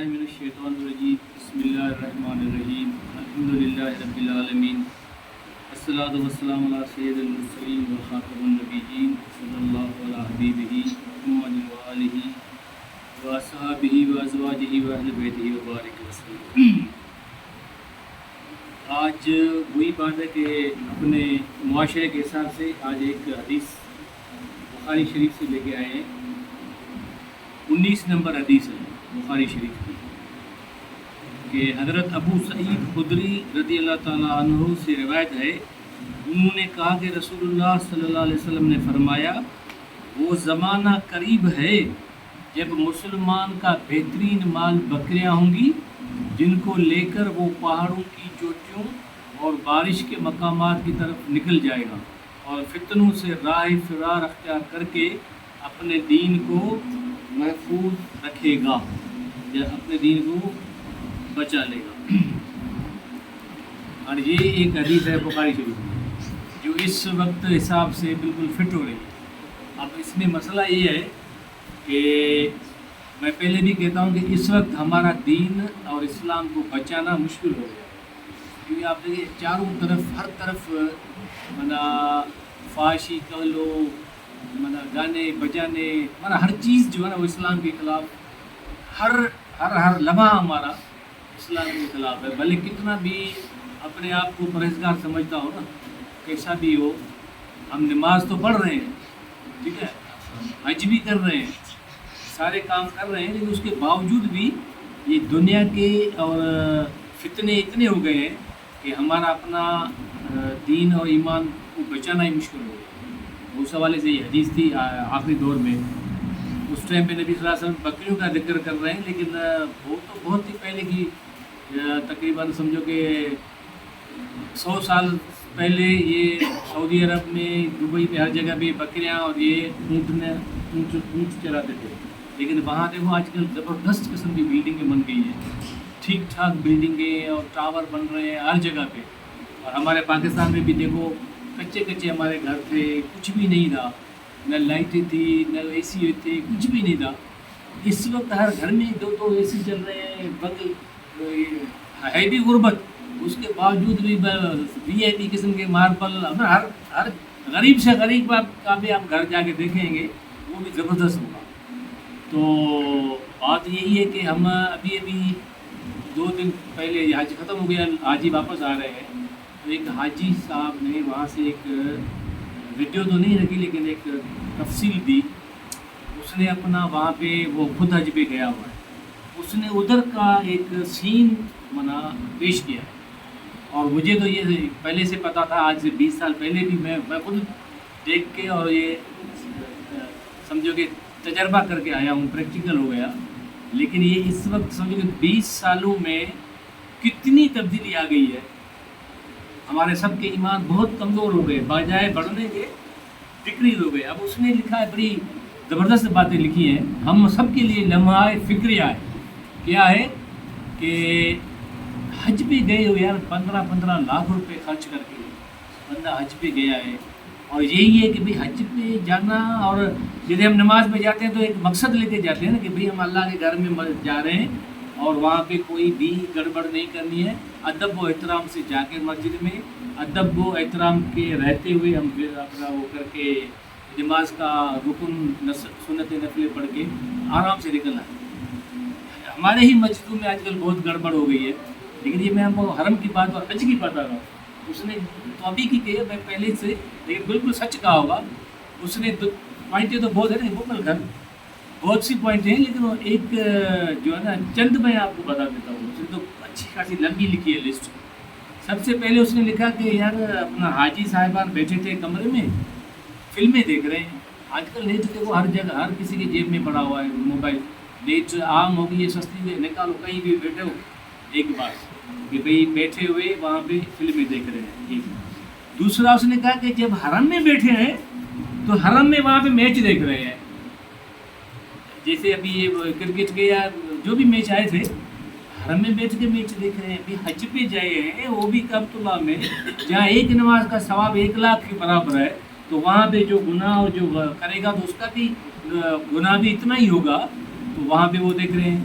باللہ من الشیطان الرجیم بسم اللہ الرحمن الرحیم الحمدللہ رب العالمین الصلاۃ والسلام علی سید المرسلین و خاتم النبیین صلی اللہ علیہ حبیبہ محمد و آلہ و اصحابہ و ازواجہ و اہل بیتہ و بارک وسلم۔ آج وہی بات ہے کہ اپنے معاشرے کے حساب سے آج ایک حدیث بخاری شریف سے لے کے آئے ہیں۔ 19 نمبر حدیث ہے بخاری شریف کی کہ حضرت ابو سعید خدری رضی اللہ تعالیٰ عنہ سے روایت ہے، انہوں نے کہا کہ رسول اللہ صلی اللہ علیہ وسلم نے فرمایا، وہ زمانہ قریب ہے جب مسلمان کا بہترین مال بکریاں ہوں گی جن کو لے کر وہ پہاڑوں کی چوٹیوں اور بارش کے مقامات کی طرف نکل جائے گا اور فتنوں سے راہ فرار اختیار کر کے اپنے دین کو محفوظ رکھے گا یا اپنے دین کو بچا لے گا۔ اور یہ ایک حدیث ہے بخاری شریف میں جو اس وقت حساب سے بالکل فٹ ہو رہی ہے۔ اب اس میں مسئلہ یہ ہے کہ میں پہلے بھی کہتا ہوں کہ اس وقت ہمارا دین اور اسلام کو بچانا مشکل ہو گیا، کیونکہ آپ دیکھیں چاروں طرف ہر طرف فحاشی کہہ لو، گانے بجانے، ہر چیز جو ہے نا وہ اسلام کے خلاف، ہر لمحہ ہمارا اسلام کے خلاف ہے۔ بھلے کتنا بھی اپنے آپ کو پرہیزگار سمجھتا ہو نا، کیسا بھی ہو، ہم نماز تو پڑھ رہے ہیں، ٹھیک ہے، حج بھی کر رہے ہیں، سارے کام کر رہے ہیں، لیکن اس کے باوجود بھی یہ دنیا کے اور فتنے اتنے ہو گئے ہیں کہ ہمارا اپنا دین اور ایمان کو بچانا ہی مشکل ہو گیا۔ اس حوالے سے یہ حدیث تھی آخری دور میں، اس ٹائم پہ نبی صلی اللہ علیہ وسلم بکریوں کا ذکر کر رہے ہیں، لیکن وہ تو بہت ہی پہلے کی، تقریباً سمجھو کہ 100 سال پہلے یہ سعودی عرب میں، دبئی میں، ہر جگہ پہ بکریاں اور یہ اونٹ چلاتے تھے، لیکن وہاں دیکھو آج کل زبردست قسم کی بلڈنگیں بن گئی ہیں، ٹھیک ٹھاک بلڈنگیں اور ٹاور بن رہے ہیں ہر جگہ پہ۔ اور ہمارے پاکستان میں بھی دیکھو کچے ہمارے گھر تھے، کچھ بھی نہیں تھا، نہ لائٹیں تھی، نہ اے سی تھے، کچھ بھی نہیں تھا۔ اس وقت ہر گھر میں 2 اے سی چل رہے ہیں، بغل ہے بھی غربت، اس کے باوجود بھی وی آئی پی قسم کے ماربل، ہر غریب سے غریب کا بھی آپ گھر جا کے دیکھیں گے وہ بھی زبردست ہوگا۔ تو بات یہی ہے کہ ہم ابھی 2 دن پہلے حج ختم ہو گیا، حاجی واپس آ رہے ہیں، تو ایک حاجی صاحب نے وہاں سے ایک ویڈیو تو نہیں رکھی لیکن ایک تفصیل دی، اس نے اپنا وہاں پہ وہ خود حج پہ گیا ہوا ہے، اس نے ادھر کا ایک سین پیش کیا ہے، اور مجھے تو یہ پہلے سے پتہ تھا، آج سے 20 سال پہلے بھی میں خود دیکھ کے اور یہ سمجھو کہ تجربہ کر کے آیا ہوں، پریکٹیکل ہو گیا، لیکن یہ اس وقت سمجھو کہ 20 سالوں میں کتنی تبدیلی آ گئی ہے۔ ہمارے سب کے ایمان بہت کمزور ہو گئے، بجائے بڑھنے کے ڈکریز ہو گئے۔ اب اس نے لکھا ہے، بڑی زبردست باتیں لکھی ہیں، ہم سب کے لیے لمحہ فکریہ ہے۔ کیا ہے کہ حج پہ گئے ہو یار، 15 لاکھ روپے خرچ کر کے بندہ حج پہ گیا ہے، اور یہی ہے کہ بھئی حج پہ جانا، اور جیسے ہم نماز میں جاتے ہیں تو ایک مقصد لے کے جاتے ہیں نا کہ بھئی ہم اللہ کے گھر میں جا رہے ہیں اور وہاں پہ کوئی بھی گڑبڑ نہیں کرنی ہے، ادب و احترام سے جا کے مسجد میں ادب و احترام کے رہتے ہوئے ہم پھر اپنا وہ کر کے نماز کا رکن سنت نفلیں پڑھ کے آرام سے نکلنا ہے۔ ہمارے ہی مسجدوں میں آج کل بہت گڑبڑ ہو گئی ہے، لیکن یہ میں ہم کو حرم کی بات اور حج کی بات آ رہا ہوں، اس نے تو ابھی کی کہی ہے، میں پہلے سے، لیکن بالکل سچ کہا ہوگا اس نے۔ پوائنٹیں تو بہت ہیں، مکمل گھر بہت سی پوائنٹیں ہیں، لیکن وہ ایک جو ہے نا چند میں آپ کو بتا دیتا ہوں، اس نے تو اچھی خاصی لمبی لکھی ہے لسٹ۔ سب سے پہلے اس نے لکھا کہ یار اپنا حاجی صاحبان بیٹھے تھے کمرے میں، فلمیں دیکھ رہے ہیں۔ آج کل نیٹ دیکھو ہر جگہ، ہر کسی کی جیب میں پڑا ہوا ہے موبائل، نیٹ عام ہو گئی ہے، سستی ہے، نکالو کہیں بھی بیٹھے ہو، ایک بات کہ بھئی بیٹھے ہوئے وہاں پہ فلمیں دیکھ رہے ہیں۔ دوسرا اس نے کہا کہ جب حرم میں بیٹھے ہیں تو حرم میں وہاں پہ میچ دیکھ رہے ہیں، جیسے ابھی یہ کرکٹ کے یا جو بھی میچ آئے تھے، حرم میں بیٹھ کے میچ دیکھ رہے ہیں۔ ابھی حج پہ جائے ہیں، وہ بھی کعبۃ اللہ میں، جہاں ایک نماز کا ثواب 1 لاکھ کے برابر ہے، تو وہاں پہ جو گناہ اور جو کرے گا تو اس کا بھی گناہ بھی اتنا ہی ہوگا، تو وہاں پہ وہ دیکھ رہے ہیں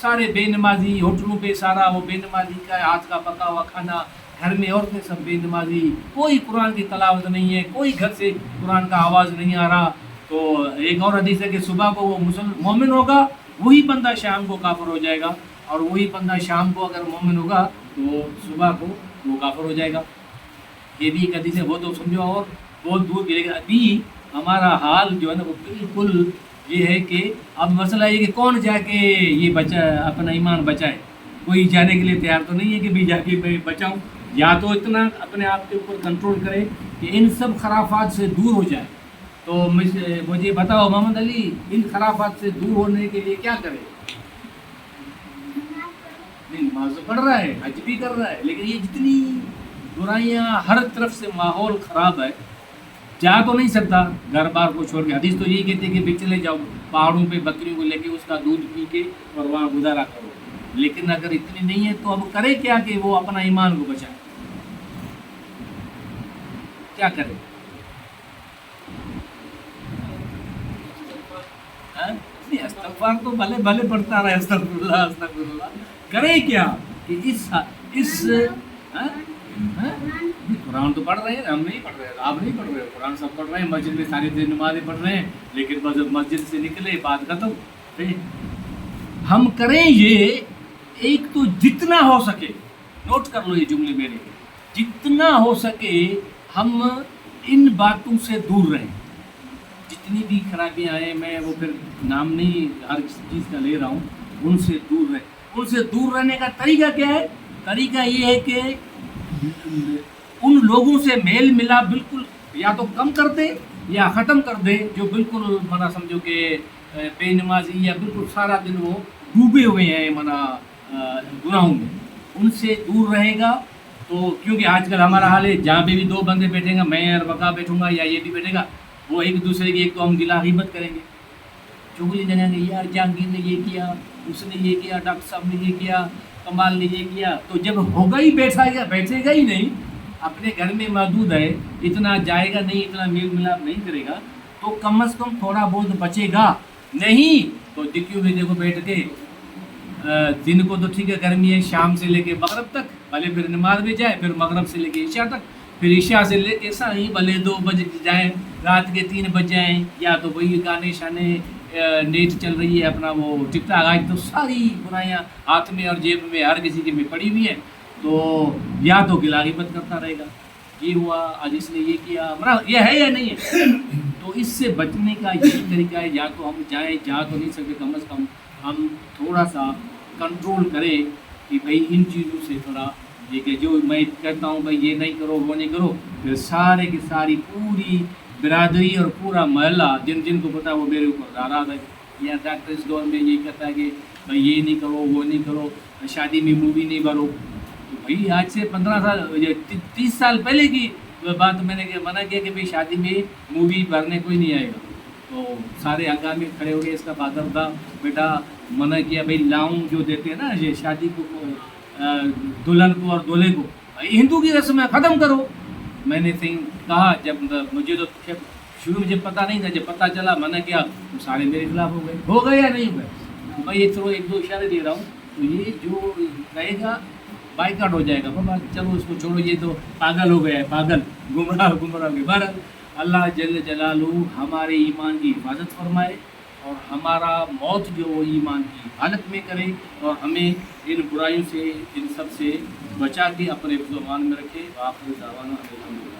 سارے بے نمازی ہوٹلوں پہ، سارا وہ بے نمازی کا ہاتھ کا پکا ہوا کھانا، گھر میں عورتیں سب بے نمازی، کوئی قرآن کی تلاوت نہیں ہے، کوئی گھر سے قرآن کا آواز نہیں آ رہا. تو ایک اور حدیث ہے کہ صبح کو وہ مومن ہوگا، وہی بندہ شام کو کافر ہو جائے گا، اور وہی بندہ شام کو اگر مومن ہوگا تو صبح کو وہ کافر ہو جائے گا. یہ بھی ایک حدیث ہے، وہ تو سمجھو اور بہت دور کی. لیکن ابھی ہمارا حال جو ہے نا وہ بالکل یہ ہے کہ اب مسئلہ یہ کہ کون جا کے یہ اپنا ایمان بچائے. کوئی جانے کے لیے تیار تو نہیں ہے کہ بھی جا کے میں بچاؤں. یا تو اتنا اپنے آپ کے اوپر کنٹرول کرے کہ ان سب خرافات سے دور ہو جائے. تو مجھے بتاؤ محمد علی، ان خرافات سے دور ہونے کے لیے کیا کرے؟ نماز پڑھ رہا ہے، حج بھی کر رہا ہے، لیکن یہ جتنی برائیاں، ہر طرف سے ماحول خراب ہے، جا تو نہیں سکتا گھر بار کو چھوڑ کے. حدیث تو یہی کہتے ہیں کہ بھی چلے جاؤ پہاڑوں پہ بکریوں کو لے کے، اس کا دودھ پی کے اور وہاں گزارا کرو. لیکن اگر اتنی نہیں ہے تو اب کرے کیا کہ وہ اپنا ایمان کو بچائے؟ کیا کرے؟ استغفار تو بھلے بھلے پڑھتا رہے، استغفر اللہ استغفر اللہ، کرے کیا کہ اس قرآن تو پڑھ رہے ہیں، ہم نہیں پڑھ رہے، آپ نہیں پڑھ رہے، قرآن سب پڑھ رہے ہیں، مسجد میں ساری دن نمازیں پڑھ رہے ہیں، لیکن مسجد سے نکلے بات ختم. ہم کریں یہ، ایک تو جتنا ہو سکے، نوٹ کر لو یہ جملے میرے، جتنا ہو سکے ہم ان باتوں سے دور رہیں. جتنی بھی خرابیاں ہیں، میں وہ پھر نام نہیں ہر چیز کا لے رہا ہوں، ان سے دور رہیں. ان سے دور رہنے کا طریقہ کیا ہے؟ طریقہ یہ ہے کہ ان لوگوں سے میل ملا بالکل یا تو کم کر دے یا ختم کر دے جو بالکل منا سمجھو کہ بے نمازی یا بالکل سارا دن وہ ڈوبے ہوئے ہیں منا گناہوں میں. ان سے دور رہے گا تو، کیونکہ آج کل ہمارا حال ہے جہاں پہ بھی دو بندے بیٹھیں گا، میں اور بقا بیٹھوں گا یا یہ بھی بیٹھے گا، وہ ایک دوسرے کی ایک تو ہم گلا غیبت کریں گے، چگلی لگائیں گے، یار جہانگیر نے یہ کیا، اس نے یہ کیا، ڈاکٹر صاحب نے یہ کیا، کمال نے یہ کیا. تو جب ہوگا ہی بیٹھے گا ہی نہیں، اپنے گھر میں محدود ہے، اتنا جائے گا نہیں، اتنا میل ملاپ نہیں کرے گا، تو کم از کم تھوڑا بہت بچے گا. نہیں تو دکھیوں میں دیکھو بیٹھ کے دن کو تو ٹھیک ہے گرمی ہے، شام سے لے کے مغرب تک بھلے پھر نماز میں جائے، پھر مغرب سے لے کے عشاء تک، پھر عشاء سے لے کے سائیں بھلے 2 بج جائیں، رات کے 3 بج جائیں، یا تو وہی گانے شانے نیٹ چل رہی ہے اپنا وہ ٹک ٹاک. آج تو ساری برائیاں ہاتھ میں اور جیب میں ہر کسی کے میں پڑی ہوئی ہے، تو یا تو گلا غیبت کرتا رہے گا، یہ ہوا آج اس نے یہ کیا، یہ ہے یا نہیں ہے. تو اس سے بچنے کا یہی طریقہ ہے، یا تو ہم جائیں، جا تو نہیں سکتے، کم از کم ہم تھوڑا سا کنٹرول کریں کہ بھئی ان چیزوں سے تھوڑا، یہ کہ جو میں کہتا ہوں بھئی یہ نہیں کرو وہ نہیں کرو، پھر سارے کی ساری پوری برادری اور پورا محلہ جن کو پتا وہ میرے اوپر ناراض ہے. یا ڈاکٹر اس دور میں یہ کہتا ہے کہ بھئی یہ نہیں کرو وہ نہیں کرو، شادی میں مووی نہیں بھرو. تو بھئی آج سے 15 سال 30 سال پہلے کی بات میں نے منع کیا کہ بھئی شادی میں مووی بھرنے کوئی نہیں آئے گا. تو سارے ہنگامے کھڑے ہو گئے. اس کا فادر تھا، بیٹا منع کیا، بھئی لاؤں جو دیتے ہیں نا یہ شادی کو دلہن کو اور دولہے کو، ہندو کی رسم ہے، ختم کرو. میں نے کہا، جب مجھے تو شروع میں جب پتہ نہیں تھا، جب پتہ چلا منع کیا تو سارے میرے خلاف ہو گئے یا نہیں ہو گئے. میں یہ چلو 1-2 اشارے دے رہا ہوں، تو یہ جو رہے گا بائیکاٹ ہو جائے گا. بابا چلو اس کو چھوڑو، یہ تو پاگل ہو گیا ہے، پاگل گمراہ ہو گئے. بہرحال اللہ جل جلالہ ہمارے ایمان کی حفاظت فرمائے، اور ہمارا موت جو وہ ایمان کی حالت میں کرے، اور ہمیں ان برائیوں سے، ان سب سے بچا کے اپنے زبان میں رکھے. آخر دعوانا الحمدللہ.